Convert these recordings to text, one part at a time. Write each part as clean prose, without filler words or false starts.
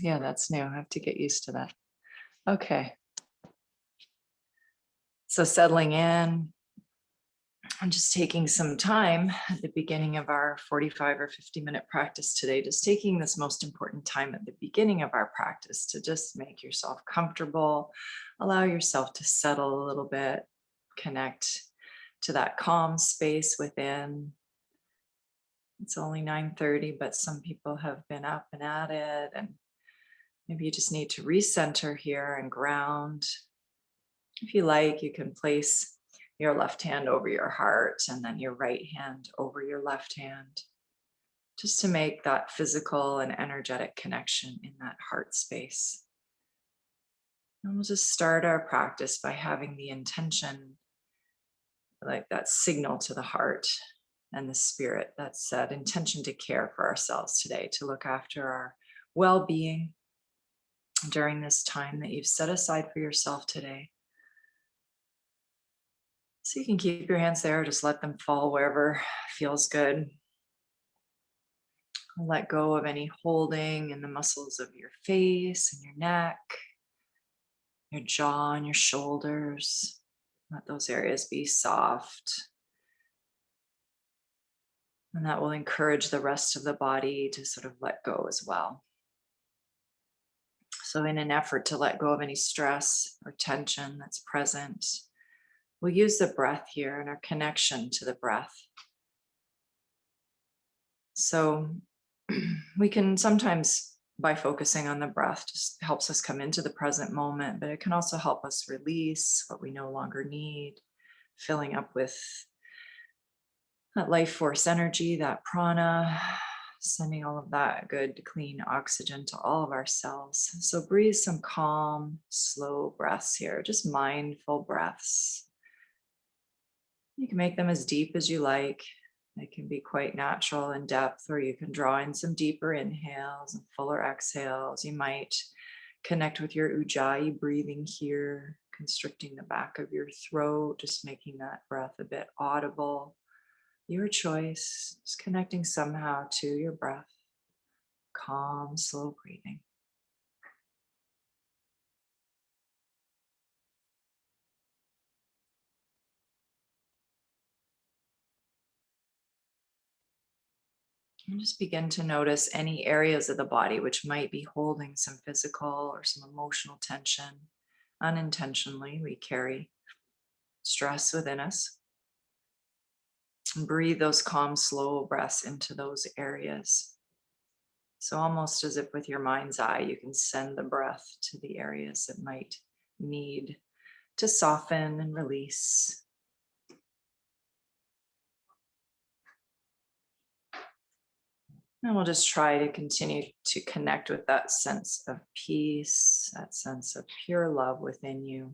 Yeah, that's new. I have to get used to that. Okay. So settling in and just taking some time at the beginning of our 45 or 50-minute practice today, just taking this most important time at the beginning of our practice to just make yourself comfortable, allow yourself to settle a little bit, connect to that calm space within. It's only 9:30, but some people have been up and at it, and maybe you just need to recenter here and ground. If you like, you can place your left hand over your heart and then your right hand over your left hand, just to make that physical and energetic connection in that heart space. And we'll just start our practice by having the intention, like that signal to the heart and the spirit, that's that intention to care for ourselves today, to look after our well being during this time that you've set aside for yourself today. So you can keep your hands there, just let them fall wherever feels good. Let go of any holding in the muscles of your face and your neck, your jaw and your shoulders. Let those areas be soft. And that will encourage the rest of the body to sort of let go as well. So in an effort to let go of any stress or tension that's present, we'll use the breath here and our connection to the breath. So we can sometimes, by focusing on the breath, just helps us come into the present moment, but it can also help us release what we no longer need, filling up with that life force energy, that prana, sending all of that good, clean oxygen to all of our cells. So breathe some calm, slow breaths here, just mindful breaths. You can make them as deep as you like. They can be quite natural in depth, or you can draw in some deeper inhales and fuller exhales. You might connect with your ujjayi breathing here, constricting the back of your throat, just making that breath a bit audible. Your choice, just connecting somehow to your breath. Calm, slow breathing. And just begin to notice any areas of the body which might be holding some physical or some emotional tension. Unintentionally, we carry stress within us. And breathe those calm, slow breaths into those areas. So almost as if with your mind's eye, you can send the breath to the areas that might need to soften and release. And we'll just try to continue to connect with that sense of peace, that sense of pure love within you,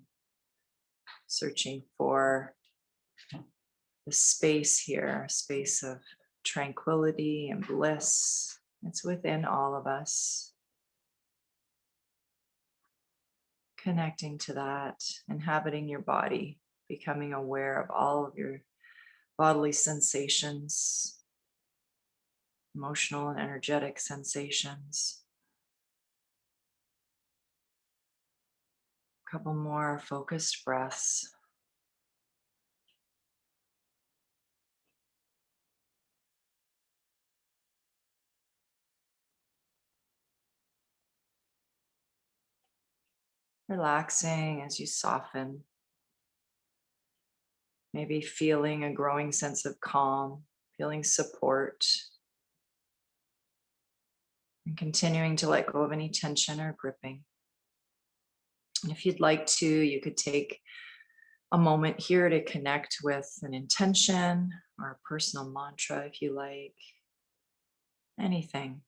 searching for the space here, a space of tranquility and bliss. It's within all of us. Connecting to that, inhabiting your body, becoming aware of all of your bodily sensations, emotional and energetic sensations. A couple more focused breaths. Relaxing as you soften. Maybe feeling a growing sense of calm, feeling support, and continuing to let go of any tension or gripping. And if you'd like to, you could take a moment here to connect with an intention or a personal mantra if you like. Anything.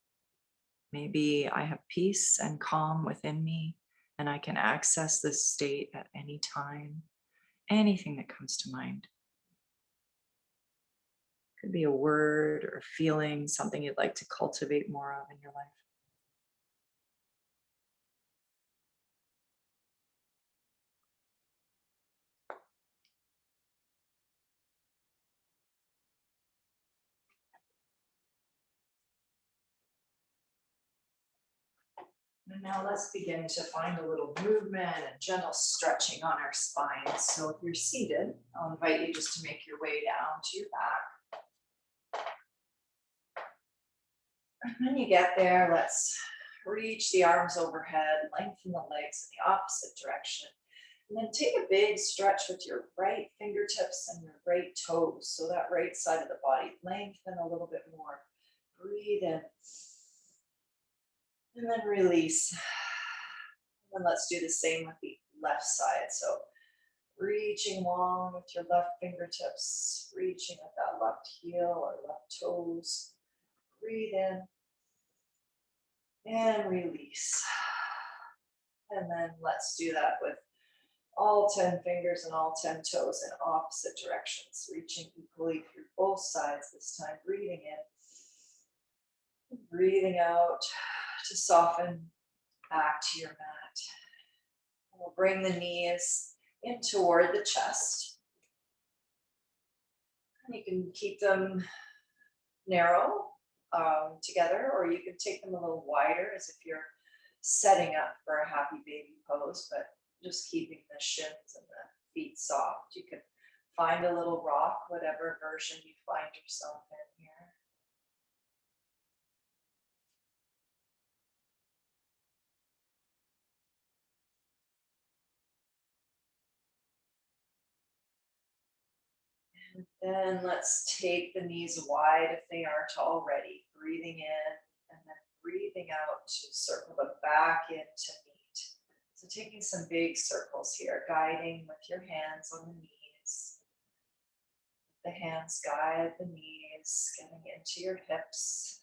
Maybe I have peace and calm within me, and I can access this state at any time. Anything that comes to mind. Could be a word or a feeling, something you'd like to cultivate more of in your life. And now let's begin to find a little movement and gentle stretching on our spine. So if you're seated, I'll invite you just to make your way down to your back. And when you get there, let's reach the arms overhead, lengthen the legs in the opposite direction. And then take a big stretch with your right fingertips and your right toes. So that right side of the body, lengthen a little bit more. Breathe in. And then release. And then let's do the same with the left side. So reaching long with your left fingertips, reaching with that left heel or left toes. Breathe in and release. And then let's do that with all 10 fingers and all 10 toes in opposite directions, reaching equally through both sides this time. Breathing in, breathing out to soften back to your mat. We'll bring the knees in toward the chest. And you can keep them narrow together, or you can take them a little wider as if you're setting up for a happy baby pose, but just keeping the shins and the feet soft. You can find a little rock, whatever version you find yourself in here. Then let's take the knees wide if they aren't already. Breathing in and then breathing out to circle them back into meet. So taking some big circles here, guiding with your hands on the knees. The hands guide the knees, getting into your hips.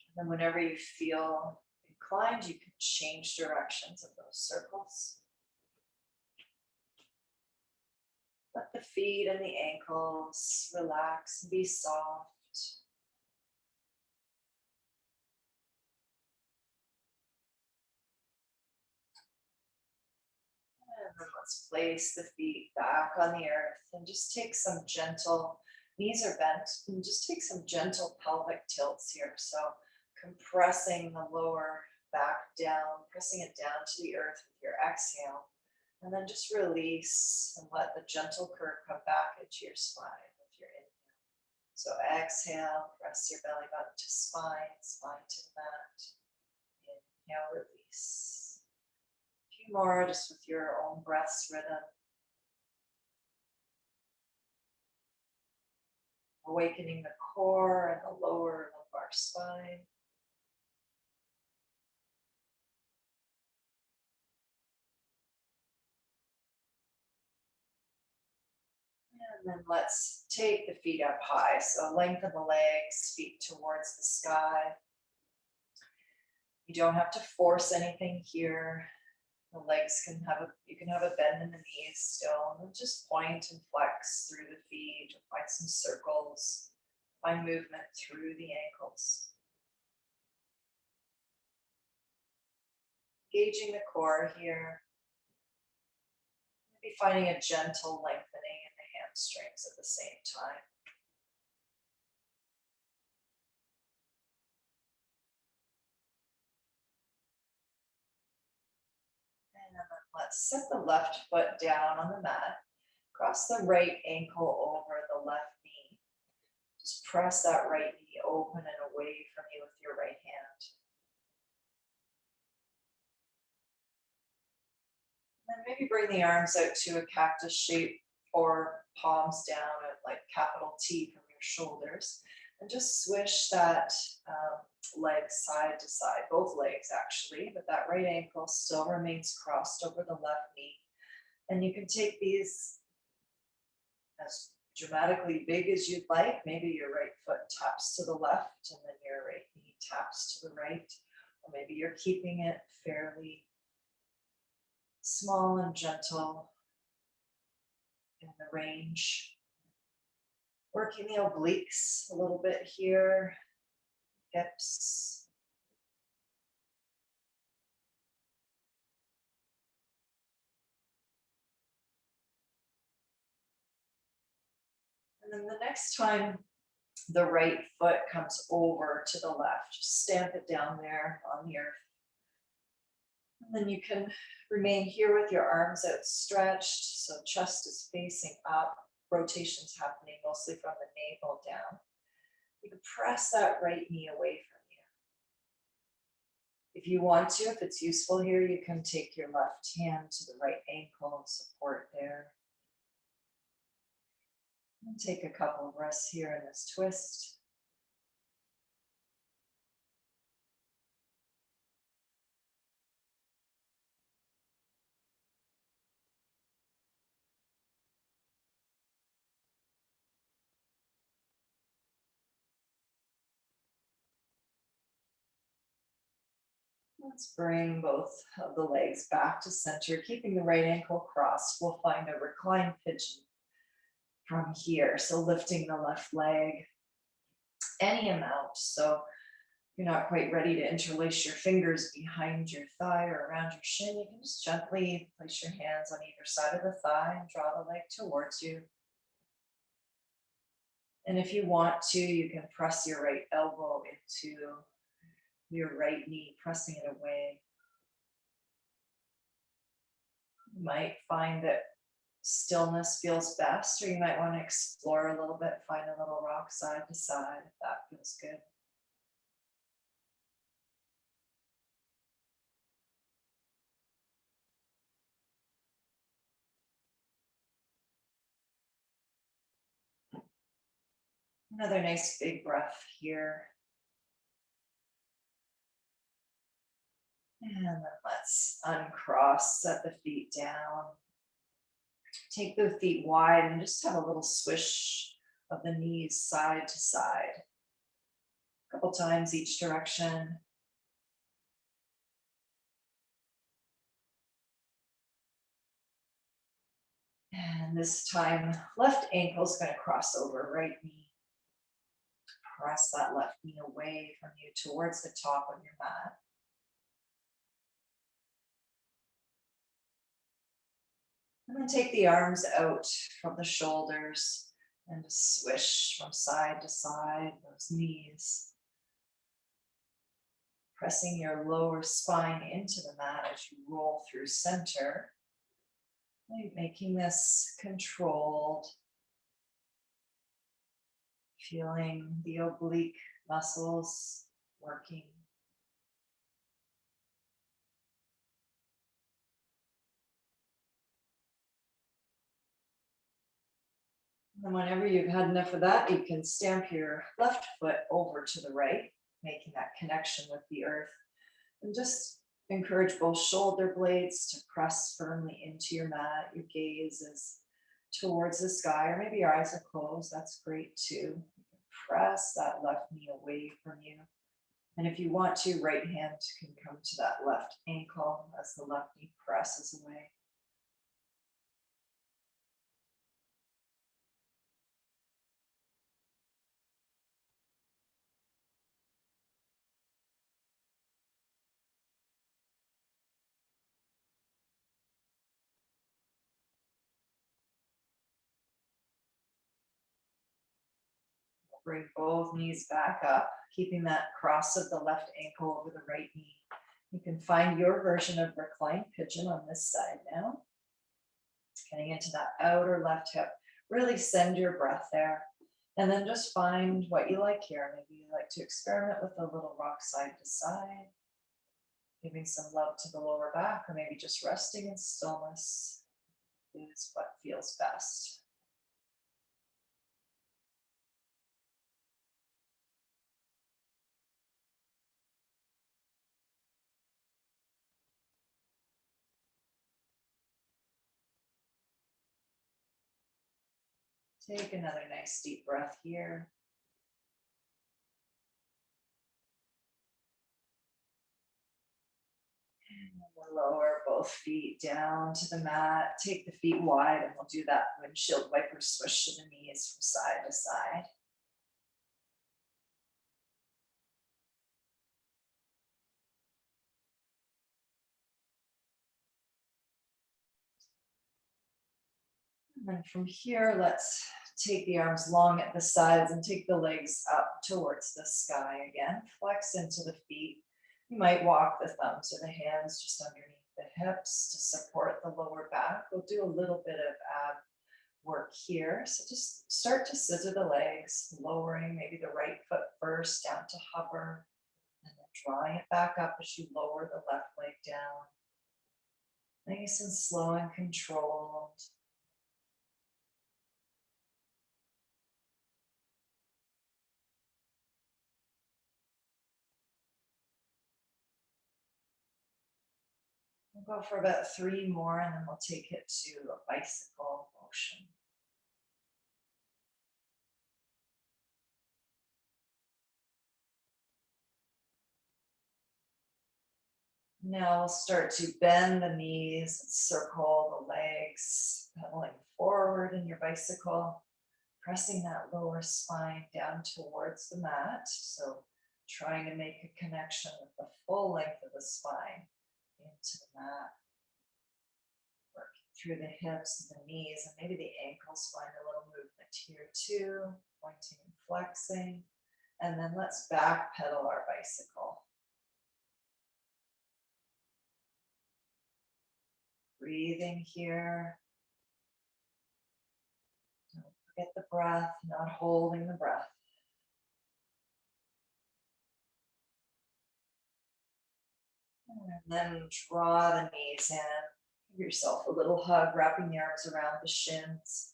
And then whenever you feel inclined, you can change directions of those circles. Let the feet and the ankles relax and be soft. And then let's place the feet back on the earth and just take some gentle, knees are bent, and just take some gentle pelvic tilts here. So compressing the lower back down, pressing it down to the earth with your exhale. And then just release and let the gentle curve come back into your spine with your inhale. So exhale, press your belly button to spine, spine to the mat. Inhale, release. A few more just with your own breath's rhythm. Awakening the core and the lower lumbar spine. And then let's take the feet up high. So lengthen the legs, feet towards the sky. You don't have to force anything here. The legs you can have a bend in the knees still. And just point and flex through the feet, or find some circles. Find movement through the ankles. Engaging the core here. Maybe finding a gentle lengthening in the hamstrings at the same time. And then let's set the left foot down on the mat. Cross the right ankle over the left knee. Just press that right knee open and away from you with your right hand. And then maybe bring the arms out to a cactus shape or palms down at like capital T from your shoulders. And just swish that leg side to side, both legs actually, but that right ankle still remains crossed over the left knee. And you can take these as dramatically big as you'd like. Maybe your right foot taps to the left and then your right knee taps to the right. Or maybe you're keeping it fairly small and gentle in the range. Working the obliques a little bit here, hips. And then the next time The right foot comes over to the left. Just stamp it down there on the earth. And then you can remain here with your arms outstretched, so chest is facing up, rotations happening mostly from the navel down. You can press that right knee away from you. If you want to, if it's useful here, you can take your left hand to the right ankle and support there. And take a couple of breaths here in this twist. Let's bring both of the legs back to center, keeping the right ankle crossed. We'll find a reclined pigeon from here. So lifting the left leg any amount. So you're not quite ready to interlace your fingers behind your thigh or around your shin. You can just gently place your hands on either side of the thigh and draw the leg towards you. And if you want to, you can press your right elbow into your right knee, pressing it away. You might find that stillness feels best, or you might want to explore a little bit, find a little rock side to side if that feels good. Another nice big breath here. And then let's uncross, set the feet down. Take the feet wide and just have a little swish of the knees side to side. A couple times each direction. And this time, left ankle is going to cross over right knee. Press that left knee away from you towards the top of your mat. And then take the arms out from the shoulders and just swish from side to side, those knees. Pressing your lower spine into the mat as you roll through center. Making this controlled. Feeling the oblique muscles working. And whenever you've had enough of that, you can stamp your left foot over to the right, making that connection with the earth. And just encourage both shoulder blades to press firmly into your mat. Your gaze is towards the sky, or maybe your eyes are closed. That's great too. You can press that left knee away from you. And if you want to, right hand can come to that left ankle as the left knee presses away. Bring both knees back up, keeping that cross of the left ankle over the right knee. You can find your version of reclined pigeon on this side now. Getting into that outer left hip. Really send your breath there. And then just find what you like here. Maybe you like to experiment with a little rock side to side. Giving some love to the lower back, or maybe just resting in stillness is what feels best. Take another nice deep breath here. And we'll lower both feet down to the mat. Take the feet wide, and we'll do that windshield wiper swish to the knees from side to side. And then from here, let's Take the arms long at the sides and take the legs up towards the sky again. Flex into the feet. You might walk the thumbs or the hands just underneath the hips to support the lower back. We'll do a little bit of ab work here. So just start to scissor the legs, lowering maybe the right foot first down to hover, and then drawing it back up as you lower the left leg down. Nice and slow and controlled. We'll go for about 3 more and then we'll take it to a bicycle motion. Now we'll start to bend the knees and circle the legs, pedaling forward in your bicycle, pressing that lower spine down towards the mat. So trying to make a connection with the full length of the spine into the mat. Working through the hips and the knees and maybe the ankles, find a little movement here too, pointing and flexing. And then let's back pedal our bicycle. Breathing here. Don't forget the breath, not holding the breath. And then draw the knees in. Give yourself a little hug, wrapping the arms around the shins.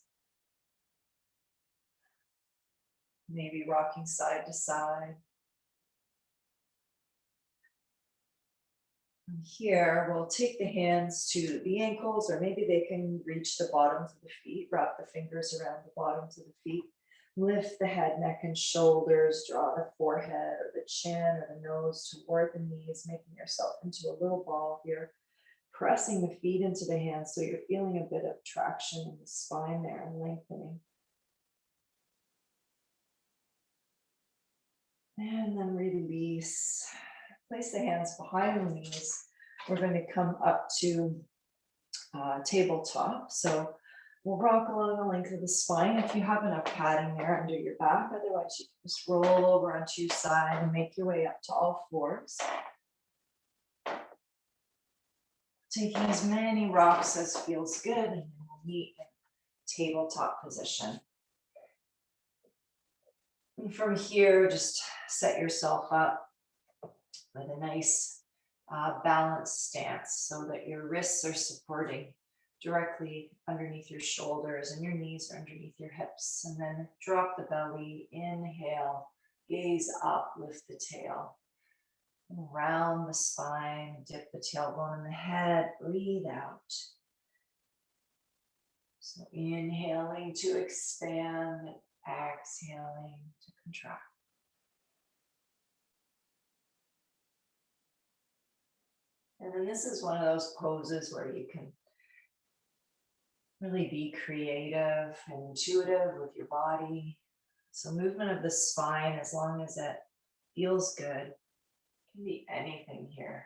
Maybe rocking side to side. From here, we'll take the hands to the ankles, or maybe they can reach the bottoms of the feet. Wrap the fingers around the bottoms of the feet. Lift the head, neck, and shoulders. Draw the forehead or the chin or the nose toward the knees, making yourself into a little ball here. Pressing the feet into the hands so you're feeling a bit of traction in the spine there and lengthening. And then release. Place the hands behind the knees. We're going to come up to tabletop. So we'll rock along the length of the spine if you have enough padding there under your back. Otherwise, you can just roll over onto your side and make your way up to all fours. Taking as many rocks as feels good, and then we'll meet in tabletop position. And from here, just set yourself up with a nice balanced stance so that your wrists are supporting directly underneath your shoulders and your knees are underneath your hips. And then drop the belly, inhale, gaze up, lift the tail. And round the spine, dip the tailbone in the head, breathe out. So inhaling to expand, exhaling to contract. And then this is one of those poses where you can really be creative and intuitive with your body. So movement of the spine, as long as it feels good, can be anything here.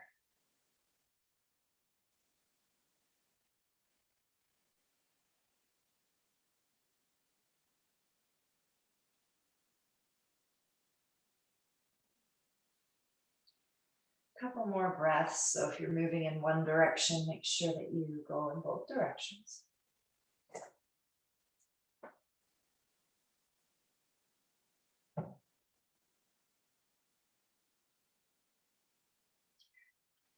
Couple more breaths. So if you're moving in one direction, make sure that you go in both directions.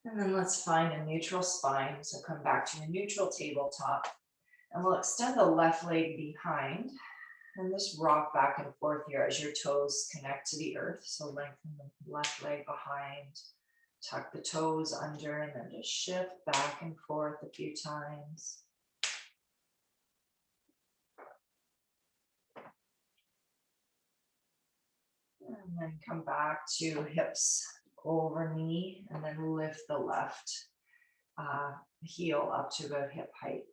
And then let's find a neutral spine. So come back to a neutral tabletop. And we'll extend the left leg behind and just rock back and forth here as your toes connect to the earth. So lengthen the left leg behind, tuck the toes under, and then just shift back and forth a few times. And then come back to hips over knee, and then lift the left heel up to about hip height.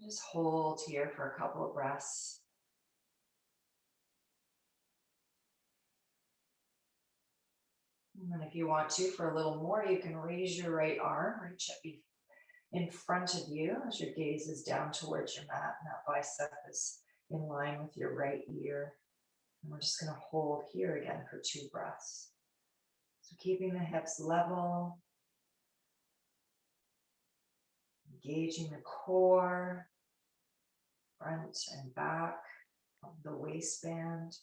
Just hold here for a couple of breaths. And then if you want to, for a little more, you can raise your right arm, reach up in front of you as your gaze is down towards your mat, and that bicep is in line with your right ear. And we're just going to hold here again for 2 breaths. So keeping the hips level, engaging the core, front and back of the waistband.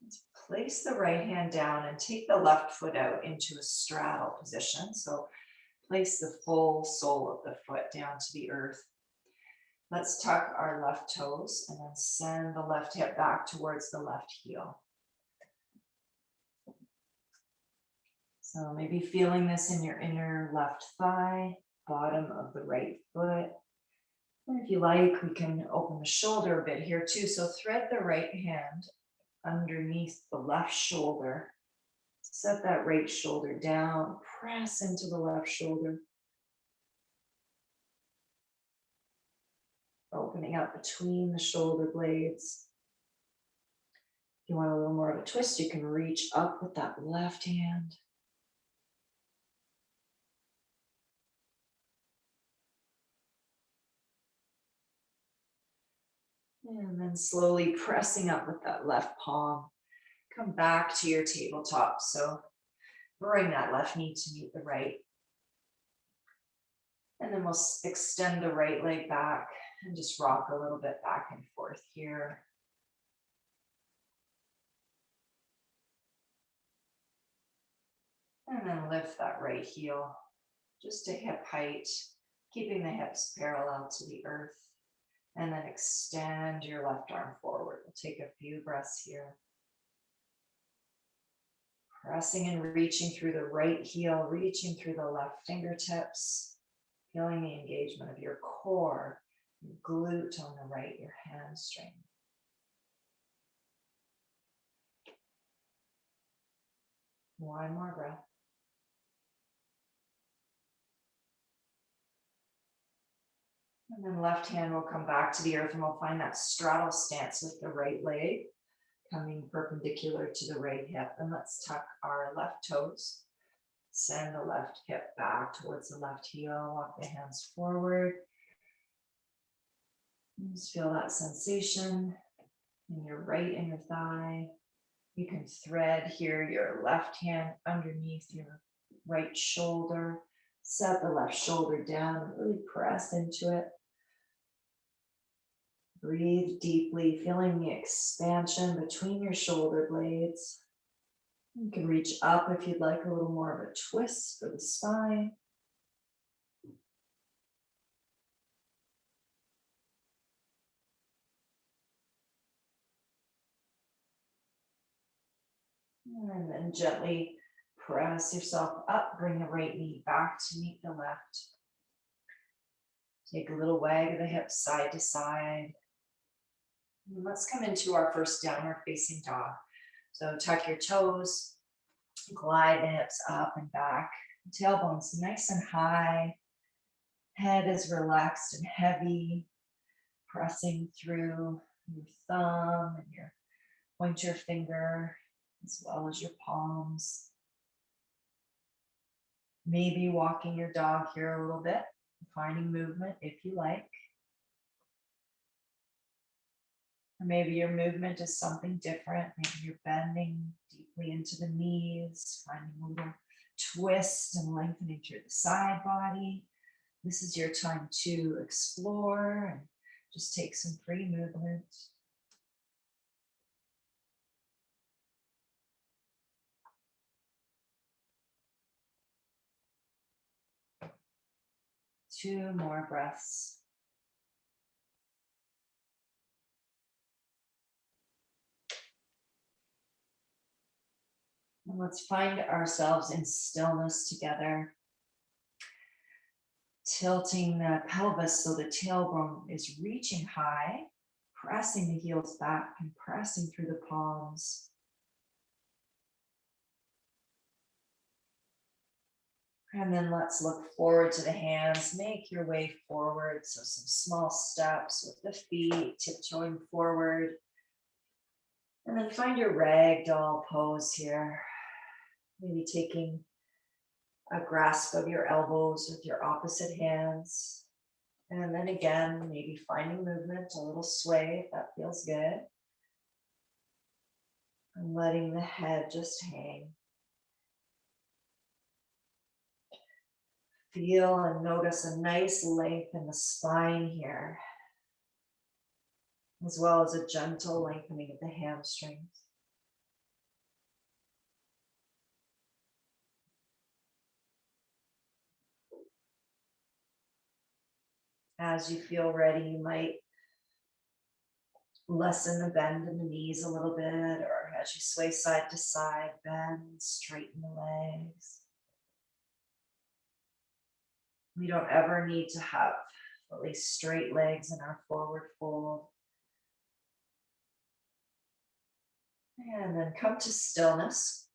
Let's place the right hand down and take the left foot out into a straddle position. So place the full sole of the foot down to the earth. Let's tuck our left toes and then send the left hip back towards the left heel. So maybe feeling this in your inner left thigh, bottom of the right foot. And if you like, we can open the shoulder a bit here too. So thread the right hand underneath the left shoulder. Set that right shoulder down, press into the left shoulder. Opening up between the shoulder blades. If you want a little more of a twist, you can reach up with that left hand. And then slowly pressing up with that left palm. Come back to your tabletop. So bring that left knee to meet the right. And then we'll extend the right leg back and just rock a little bit back and forth here. And then lift that right heel just to hip height, keeping the hips parallel to the earth. And then extend your left arm forward. We'll take a few breaths here. Pressing and reaching through the right heel, reaching through the left fingertips. Feeling the engagement of your core, your glute on the right, your hamstring. One more breath. And then left hand will come back to the earth and we'll find that straddle stance with the right leg coming perpendicular to the right hip. And let's tuck our left toes. Send the left hip back towards the left heel. Walk the hands forward. And just feel that sensation in your right inner thigh. You can thread here your left hand underneath your right shoulder. Set the left shoulder down and really press into it. Breathe deeply, feeling the expansion between your shoulder blades. You can reach up if you'd like a little more of a twist for the spine. And then gently press yourself up, bring the right knee back to meet the left. Take a little wag of the hips side to side. And let's come into our first downward facing dog. So tuck your toes, glide the hips up and back, tailbones nice and high. Head is relaxed and heavy, pressing through your thumb and your pointer finger, as well as your palms. Maybe walking your dog here a little bit, finding movement if you like. Or maybe your movement is something different. Maybe you're bending deeply into the knees, finding a little twist and lengthening through the side body. This is your time to explore and just take some free movement. Two more breaths. And let's find ourselves in stillness together. Tilting the pelvis so the tailbone is reaching high, pressing the heels back and pressing through the palms. And then let's look forward to the hands. Make your way forward. So some small steps with the feet, tiptoeing forward. And then find your ragdoll pose here. Maybe taking a grasp of your elbows with your opposite hands. And then again, maybe finding movement, a little sway if that feels good. And letting the head just hang. Feel and notice a nice length in the spine here, as well as a gentle lengthening of the hamstrings. As you feel ready, you might lessen the bend in the knees a little bit, or as you sway side to side, bend, straighten the legs. We don't ever need to have fully straight legs in our forward fold. And then come to stillness.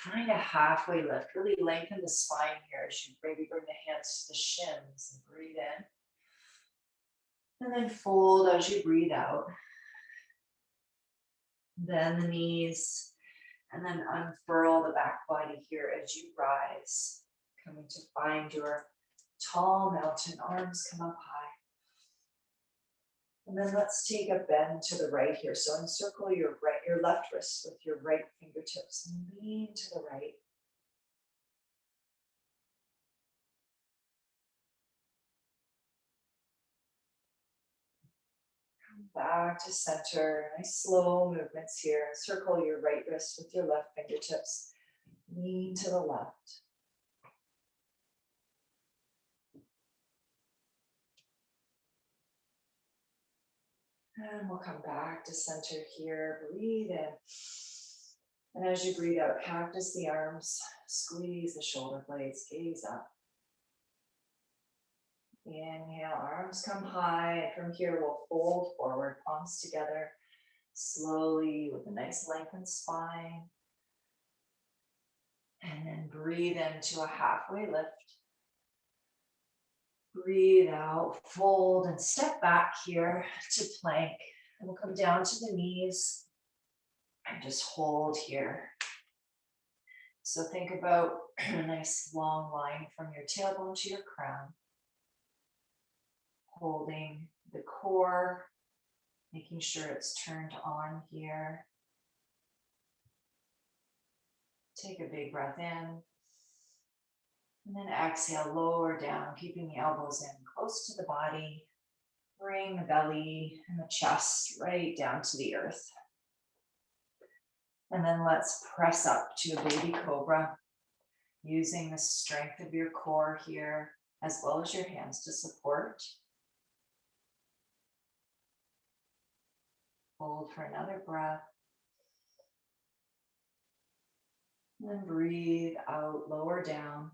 Find a halfway lift. Really lengthen the spine here as you maybe bring the hands to the shins and breathe in. And then fold as you breathe out. Then the knees. And then unfurl the back body here as you rise. Coming to find your tall mountain, arms come up high. And then let's take a bend to the right here. So encircle your left wrist with your right fingertips and lean to the right. Come back to center. Nice slow movements here. Encircle your right wrist with your left fingertips. Lean to the left. And we'll come back to center here. Breathe in. And as you breathe out, cactus the arms, squeeze the shoulder blades, gaze up. Inhale, arms come high. And from here, we'll fold forward, palms together, slowly with a nice lengthened spine. And then breathe into a halfway lift. Breathe out, fold, and step back here to plank. And we'll come down to the knees and just hold here. So think about a nice long line from your tailbone to your crown. Holding the core, making sure it's turned on here. Take a big breath in. And then exhale, lower down, keeping the elbows in close to the body. Bring the belly and the chest right down to the earth. And then let's press up to a baby cobra, using the strength of your core here, as well as your hands to support. Hold for another breath. And then breathe out, lower down.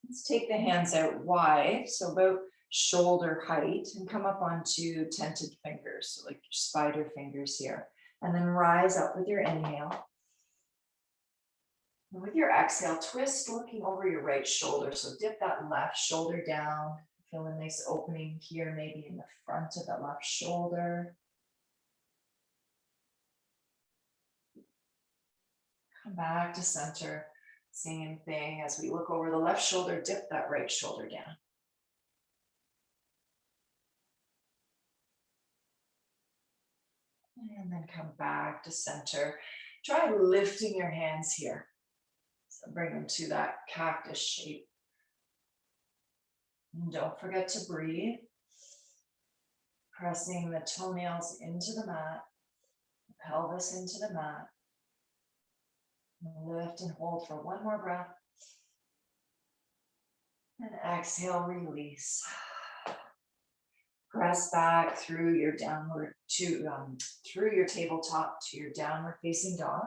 Let's take the hands out wide, so about shoulder height, and come up onto tented fingers, so like your spider fingers here. And then rise up with your inhale. And with your exhale, twist looking over your right shoulder. So dip that left shoulder down. Feel a nice opening here, maybe in the front of the left shoulder. Come back to center. Same thing as we look over the left shoulder, dip that right shoulder down. And then come back to center. Try lifting your hands here. So bring them to that cactus shape. And don't forget to breathe. Pressing the toenails into the mat, the pelvis into the mat. And lift and hold for one more breath. And exhale, release. Press back through your downward through your tabletop to your downward facing dog.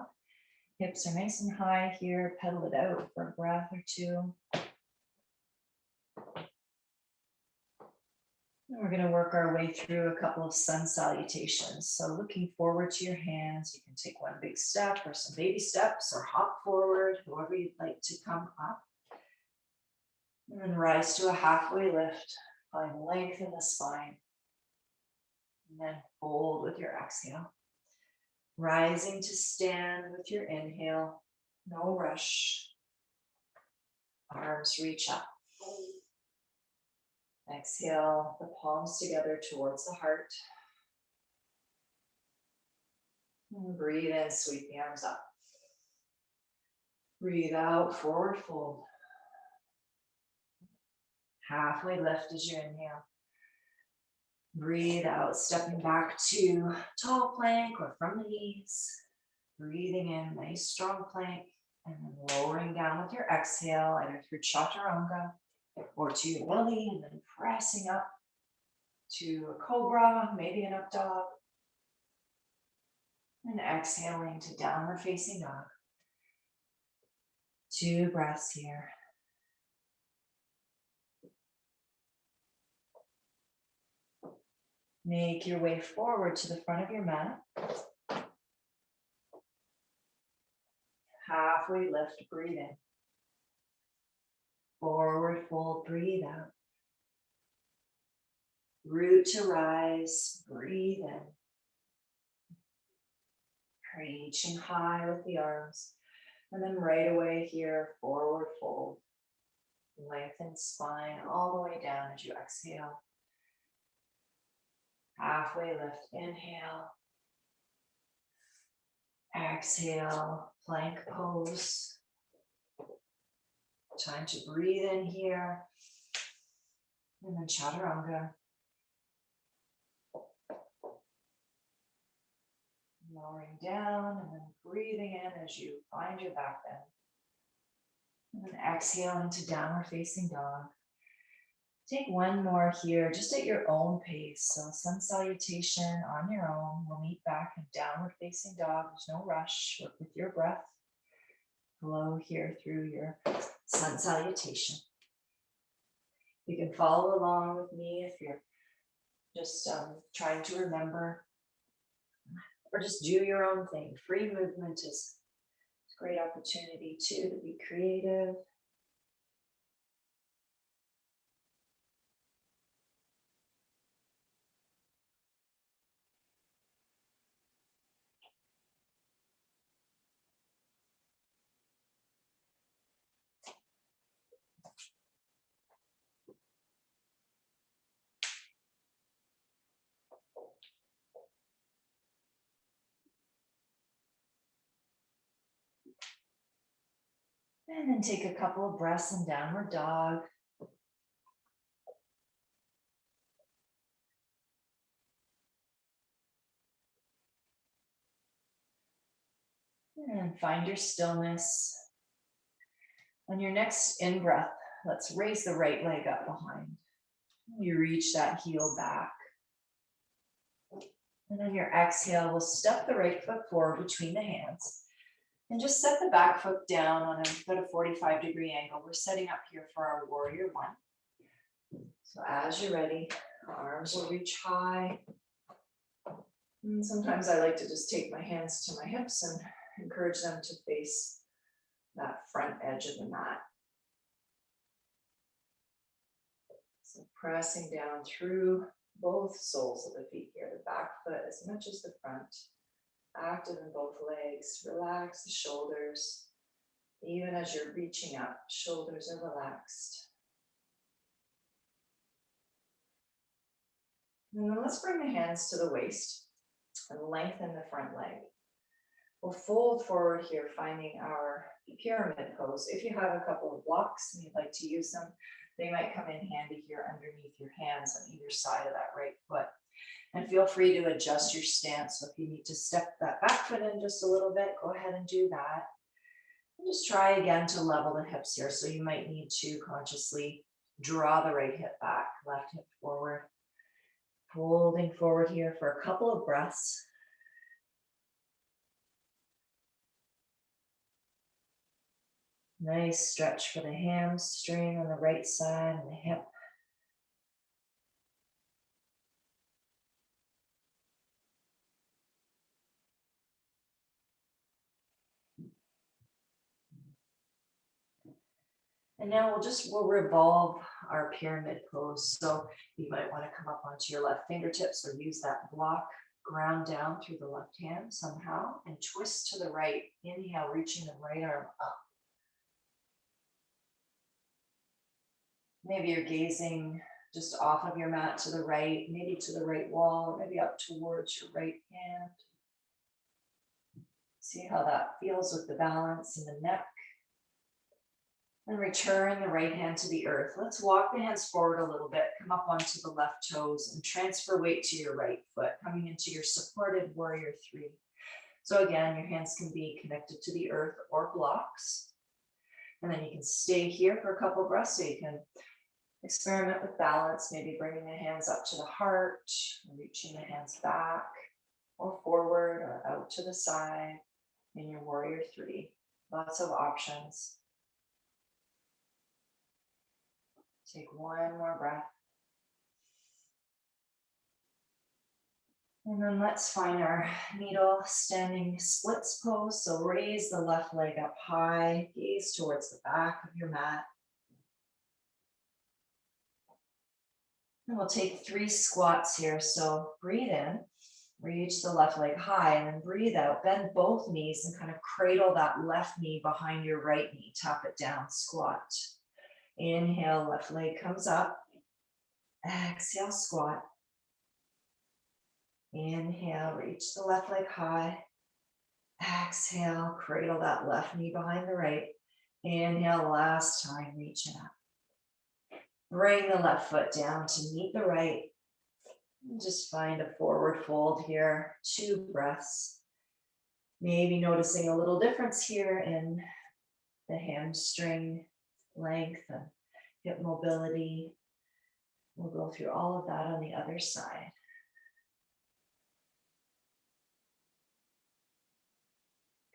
Hips are nice and high here. Pedal it out for a breath or two. And we're going to work our way through a couple of sun salutations. So looking forward to your hands. You can take one big step or some baby steps or hop forward, however you'd like to come up. And then rise to a halfway lift. Find length in the spine. And then fold with your exhale. Rising to stand with your inhale. No rush. Arms reach up. Exhale the palms together towards the heart. And breathe in, sweep the arms up. Breathe out, forward fold. Halfway lift as you inhale. Breathe out, stepping back to tall plank or from the knees. Breathing in, nice strong plank, and then lowering down with your exhale, either through chaturanga or to your belly, and then pressing up to a cobra, maybe an up dog. And exhaling to downward facing dog. 2 breaths here. Make your way forward to the front of your mat. Halfway lift, breathe in. Forward fold, breathe out. Root to rise, breathe in. Reaching high with the arms. And then right away here, forward fold. Lengthen spine all the way down as you exhale. Halfway lift, inhale. Exhale, plank pose. Time to breathe in here. And then chaturanga. Lowering down and then breathing in as you find your back bend. And then exhaling to downward facing dog. Take one more here, just at your own pace. So sun salutation on your own. We'll meet back in downward facing dog. There's no rush. Work with your breath. Flow here through your sun salutation. You can follow along with me if you're just trying to remember, or just do your own thing. Free movement is a great opportunity too to be creative. And then take a couple of breaths in downward dog. And find your stillness. On your next in-breath, let's raise the right leg up behind. You reach that heel back. And on your exhale, we'll step the right foot forward between the hands. And just set the back foot down on about a 45-degree angle. We're setting up here for our warrior one. So as you're ready, arms will reach high. And sometimes I like to just take my hands to my hips and encourage them to face that front edge of the mat. So pressing down through both soles of the feet here, the back foot as much as the front. Active in both legs. Relax the shoulders. Even as you're reaching up, shoulders are relaxed. And then let's bring the hands to the waist and lengthen the front leg. We'll fold forward here, finding our pyramid pose. If you have a couple of blocks and you'd like to use them, they might come in handy here underneath your hands on either side of that right foot. And feel free to adjust your stance. So if you need to step that back foot in just a little bit, go ahead and do that. And just try again to level the hips here. So you might need to consciously draw the right hip back, left hip forward. Folding forward here for a couple of breaths. Nice stretch for the hamstring on the right side and the hip. And now we'll revolve our pyramid pose. So you might want to come up onto your left fingertips or use that block, ground down through the left hand somehow, and twist to the right. Inhale, reaching the right arm up. Maybe you're gazing just off of your mat to the right, maybe to the right wall, or maybe up towards your right hand. See how that feels with the balance in the neck. And return the right hand to the earth. Let's walk the hands forward a little bit, come up onto the left toes and transfer weight to your right foot, coming into your supported warrior three. So again, your hands can be connected to the earth or blocks. And then you can stay here for a couple of breaths so you can experiment with balance, maybe bringing the hands up to the heart, reaching the hands back or forward or out to the side in your warrior three. Lots of options. Take one more breath. And then let's find our needle standing splits pose. So raise the left leg up high, gaze towards the back of your mat. And we'll take 3 squats here. So breathe in, reach the left leg high, and then breathe out. Bend both knees and kind of cradle that left knee behind your right knee. Tap it down, squat. Inhale, left leg comes up. Exhale, squat. Inhale, reach the left leg high. Exhale, cradle that left knee behind the right. Inhale, last time, reach it up. Bring the left foot down to meet the right. And just find a forward fold here. 2 breaths. Maybe noticing a little difference here in the hamstring length and hip mobility. We'll go through all of that on the other side.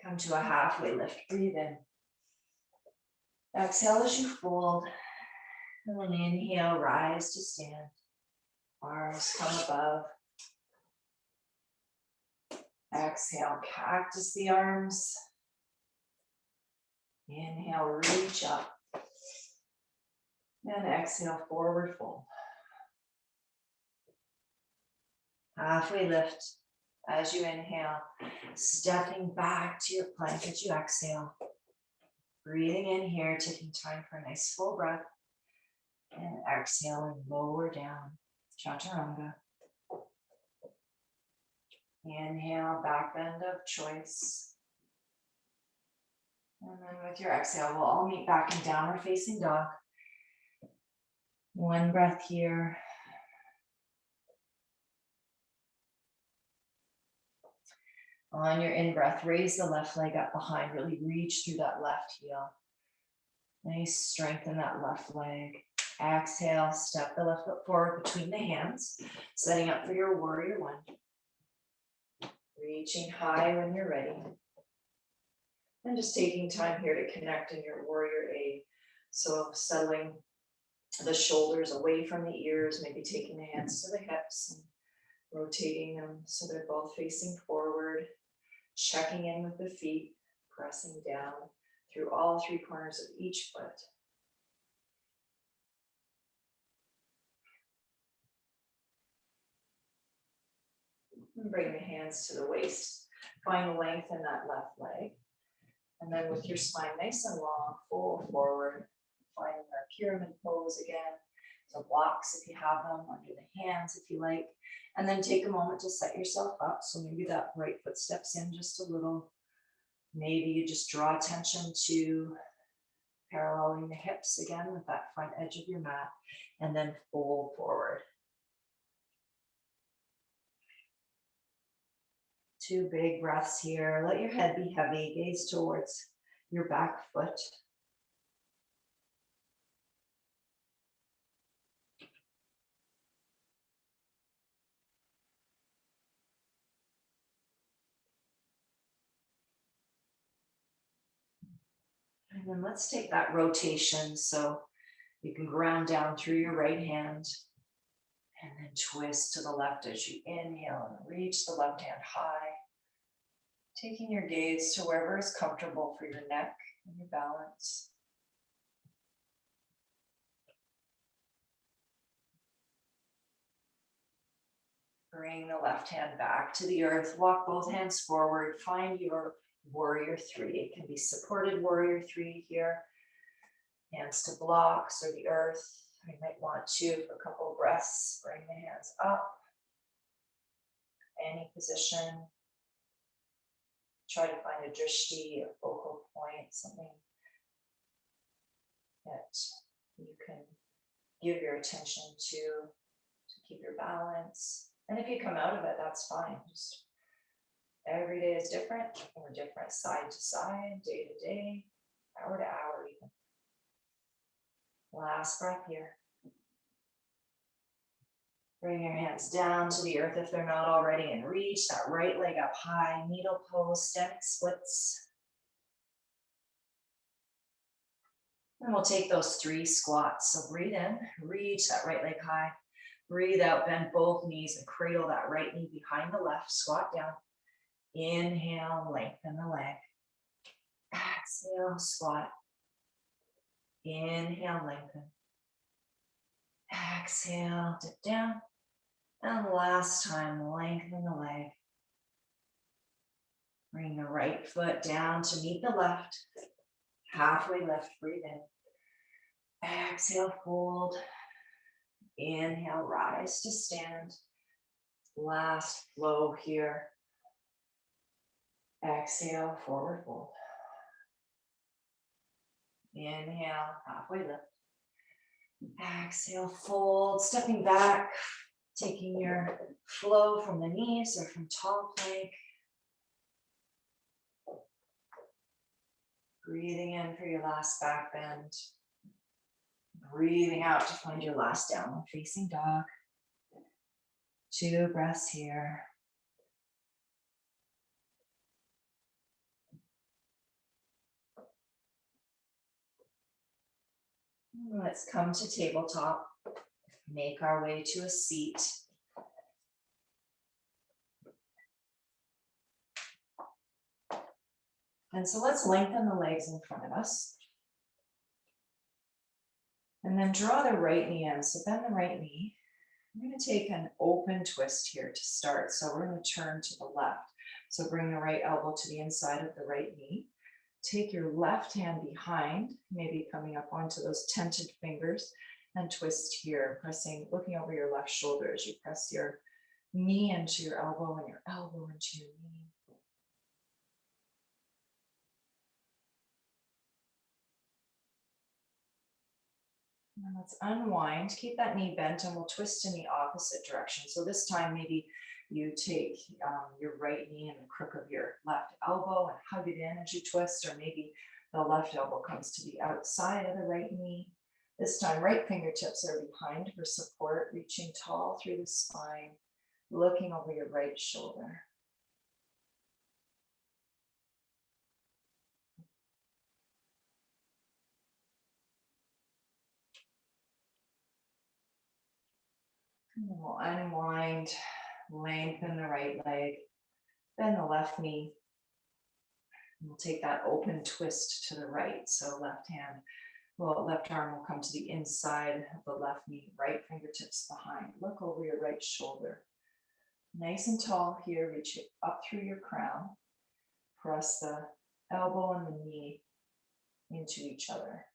Come to a halfway lift. Breathe in. Exhale as you fold. And then inhale, rise to stand. Arms come above. Exhale, cactus the arms. Inhale, reach up. And exhale, forward fold. Halfway lift as you inhale. Stepping back to your plank as you exhale. Breathing in here, taking time for a nice full breath. And exhaling, lower down, chaturanga. Inhale, back bend of choice. And then with your exhale, we'll all meet back in downward facing dog. 1 breath here. On your in-breath, raise the left leg up behind, really reach through that left heel. Nice strength in that left leg. Exhale, step the left foot forward between the hands, setting up for your warrior one. Reaching high when you're ready. And just taking time here to connect in your warrior A. So settling the shoulders away from the ears, maybe taking the hands to the hips and rotating them so they're both facing forward. Checking in with the feet, pressing down through all 3 corners of each foot. And bring the hands to the waist. Find length in that left leg. And then with your spine nice and long, fold forward. Finding our pyramid pose again. So blocks if you have them, under the hands if you like. And then take a moment to set yourself up. So maybe that right foot steps in just a little. Maybe you just draw attention to paralleling the hips again with that front edge of your mat. And then fold forward. 2 big breaths here. Let your head be heavy. Gaze towards your back foot. And then let's take that rotation. So you can ground down through your right hand and then twist to the left as you inhale and reach the left hand high. Taking your gaze to wherever is comfortable for your neck and your balance. Bring the left hand back to the earth. Walk both hands forward. Find your warrior three. It can be supported warrior three here. Hands to blocks or the earth. You might want to, for a couple of breaths, bring the hands up, any position. Try to find a drishti, a focal point, something that you can give your attention to keep your balance. And if you come out of it, that's fine. Just every day is different. We're different side to side, day to day, hour to hour even. Last breath here. Bring your hands down to the earth if they're not already, and reach that right leg up high, needle pose, stomach splits. And we'll take those 3 squats. So breathe in, reach that right leg high. Breathe out, bend both knees and cradle that right knee behind the left. Squat down. Inhale, lengthen the leg. Exhale, squat. Inhale, lengthen. Exhale, dip down. And last time, lengthen the leg. Bring the right foot down to meet the left. Halfway lift, breathe in. Exhale, fold. Inhale, rise to stand. Last flow here. Exhale, forward fold. Inhale, halfway lift. Exhale, fold, stepping back, taking your flow from the knees or from tall plank. Breathing in for your last back bend. Breathing out to find your last downward facing dog. 2 breaths here. Let's come to tabletop. Make our way to a seat. And so let's lengthen the legs in front of us. And then draw the right knee in. So bend the right knee. I'm going to take an open twist here to start. So we're going to turn to the left. So bring the right elbow to the inside of the right knee. Take your left hand behind, maybe coming up onto those tented fingers, and twist here, pressing, looking over your left shoulder as you press your knee into your elbow and your elbow into your knee. And let's unwind, keep that knee bent, and we'll twist in the opposite direction. So this time, maybe you take your right knee and the crook of your left elbow and hug it in as you twist, or maybe the left elbow comes to the outside of the right knee. This time, right fingertips are behind for support, reaching tall through the spine, looking over your right shoulder. And then we'll unwind, lengthen the right leg, bend the left knee. We'll take that open twist to the right. So left arm will come to the inside of the left knee, right fingertips behind. Look over your right shoulder. Nice and tall here, reach it up through your crown. Press the elbow and the knee into each other.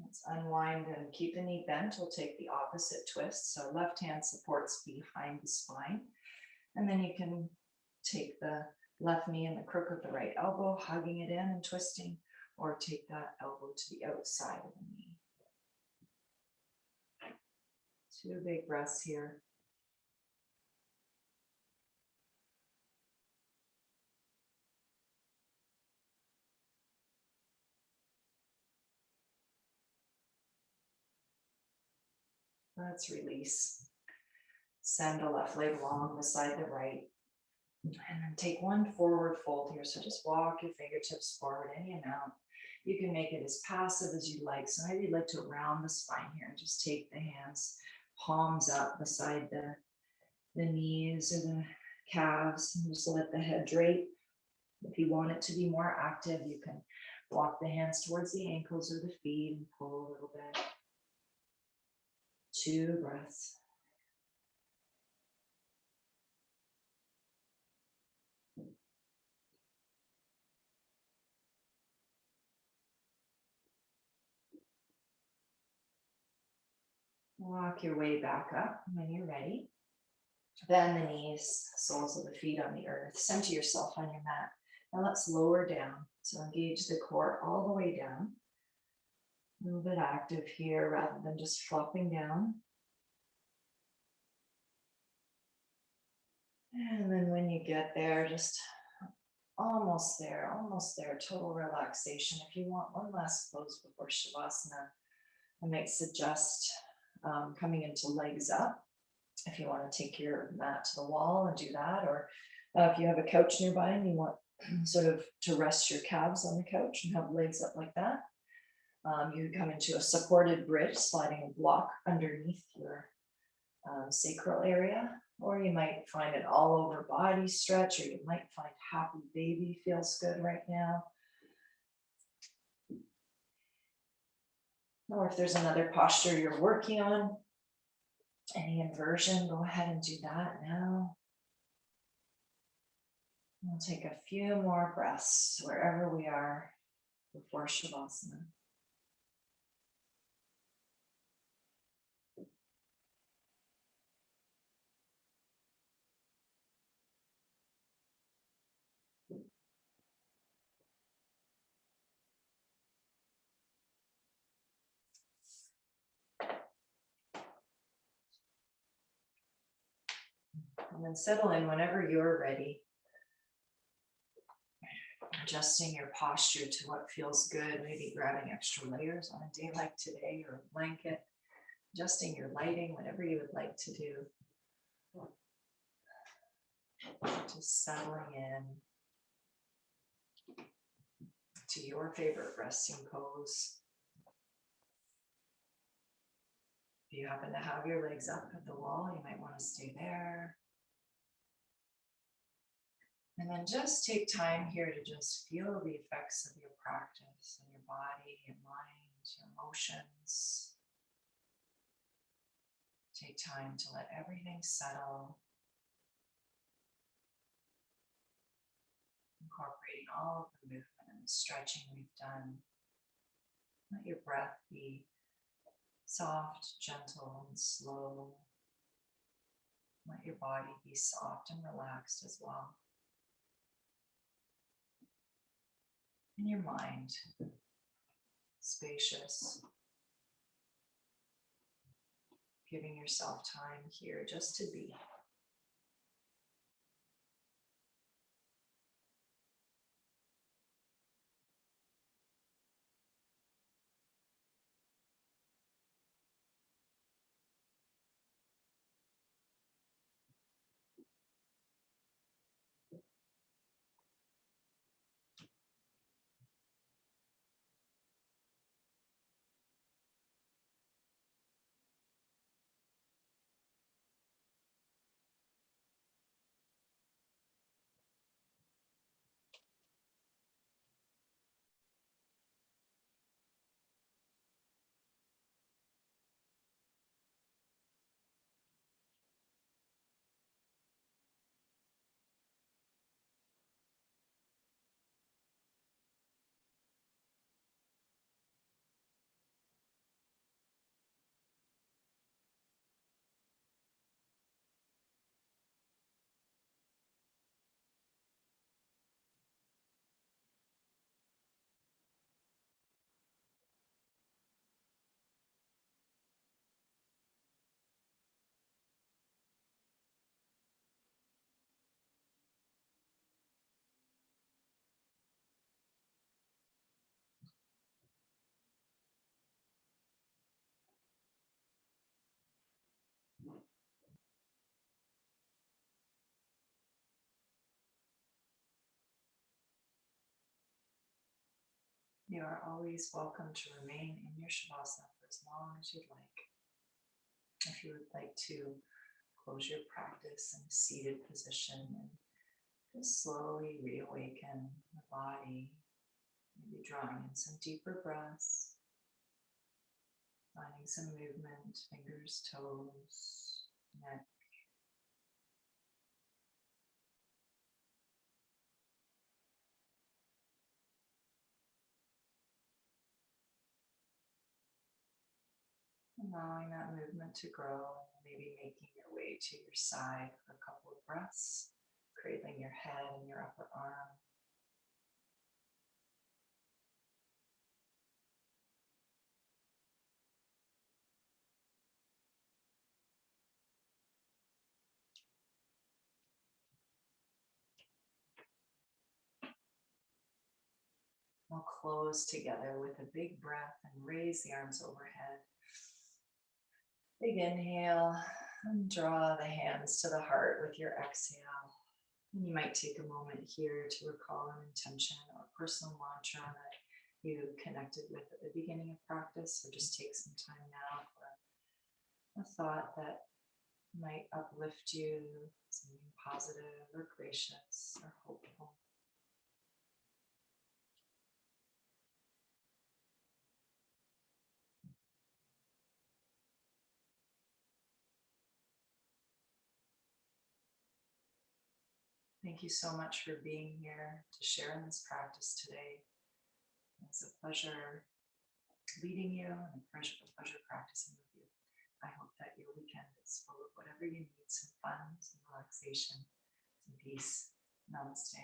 Let's unwind and keep the knee bent. We'll take the opposite twist. So left hand supports behind the spine. And then you can take the left knee and the crook of the right elbow, hugging it in and twisting, or take that elbow to the outside of the knee. 2 big breaths here. Let's release. Send the left leg long beside the right. And then take 1 forward fold here. So just walk your fingertips forward any amount. You can make it as passive as you like. So maybe you'd like to round the spine here and just take the hands, palms up beside the knees or the calves, and just let the head drape. If you want it to be more active, you can walk the hands towards the ankles or the feet and pull a little bit. 2 breaths. Walk your way back up when you're ready. Bend the knees, soles of the feet on the earth. Center yourself on your mat. Now let's lower down. So engage the core all the way down. A little bit active here rather than just flopping down. And then when you get there, just almost there, total relaxation. If you want one last pose before Shavasana, I might suggest coming into legs up. If you want to take your mat to the wall and do that, or if you have a couch nearby and you want sort of to rest your calves on the couch and have legs up like that, you come into a supported bridge, sliding a block underneath your sacral area, or you might find an all over body stretch, or you might find happy baby feels good right now. Or if there's another posture you're working on, any inversion, go ahead and do that now. We'll take a few more breaths wherever we are before Shavasana. And then settle in whenever you're ready. Adjusting your posture to what feels good, maybe grabbing extra layers on a day like today or a blanket, adjusting your lighting, whatever you would like to do. Just settling in to your favorite resting pose. If you happen to have your legs up at the wall, you might want to stay there. And then just take time here to just feel the effects of your practice on your body, your mind, your emotions. Take time to let everything settle, incorporating all of the movement and the stretching we've done. Let your breath be soft, gentle, and slow. Let your body be soft and relaxed as well. And your mind, spacious. Giving yourself time here just to be. You are always welcome to remain in your Shavasana for as long as you'd like. If you would like to close your practice in a seated position and just slowly reawaken the body, maybe drawing in some deeper breaths, finding some movement, fingers, toes, neck. And allowing that movement to grow, and maybe making your way to your side for a couple of breaths, cradling your head and your upper arm. We'll close together with a big breath and raise the arms overhead. Big inhale and draw the hands to the heart with your exhale. And you might take a moment here to recall an intention or personal mantra that you connected with at the beginning of practice, or just take some time now for a thought that might uplift you, something positive or gracious or hopeful. Thank you so much for being here to share in this practice today. It's a pleasure leading you and a pleasure practicing with you. I hope that your weekend is full of whatever you need, some fun, some relaxation, some peace. Namaste.